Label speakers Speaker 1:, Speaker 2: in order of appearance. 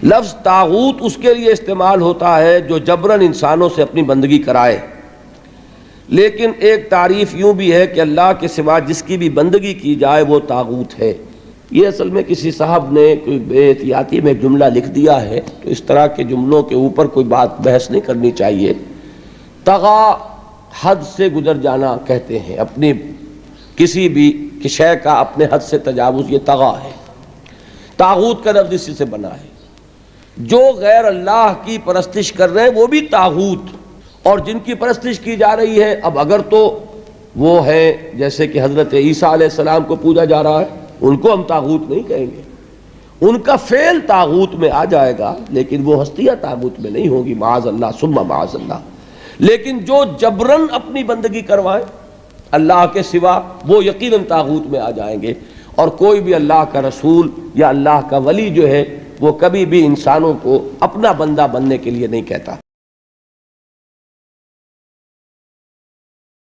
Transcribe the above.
Speaker 1: لفظ طاغوت اس کے لیے استعمال ہوتا ہے جو جبراً انسانوں سے اپنی بندگی کرائے، لیکن ایک تعریف یوں بھی ہے کہ اللہ کے سوا جس کی بھی بندگی کی جائے وہ طاغوت ہے۔ یہ اصل میں کسی صاحب نے کوئی بے احتیاطی میں جملہ لکھ دیا ہے، تو اس طرح کے جملوں کے اوپر کوئی بحث نہیں کرنی چاہیے۔ طغا حد سے گزر جانا کہتے ہیں، اپنی کسی بھی شے کا اپنے حد سے تجاوز، یہ طغا ہے۔ طاغوت کا لفظ اسی سے بنا ہے۔ جو غیر اللہ کی پرستش کر رہے ہیں وہ بھی طاغوت، اور جن کی پرستش کی جا رہی ہے، اب اگر تو وہ ہے جیسے کہ حضرت عیسیٰ علیہ السلام کو پوجا جا رہا ہے، ان کو ہم طاغوت نہیں کہیں گے، ان کا فعل طاغوت میں آ جائے گا، لیکن وہ ہستیاں طاغوت میں نہیں ہوں گی، معاذ اللہ ثم معاذ اللہ۔ لیکن جو جبراً اپنی بندگی کروائے اللہ کے سوا، وہ یقیناً طاغوت میں آ جائیں گے۔ اور کوئی بھی اللہ کا رسول یا اللہ کا ولی جو ہے، وہ کبھی بھی انسانوں کو اپنا بندہ بننے کے لیے نہیں کہتا۔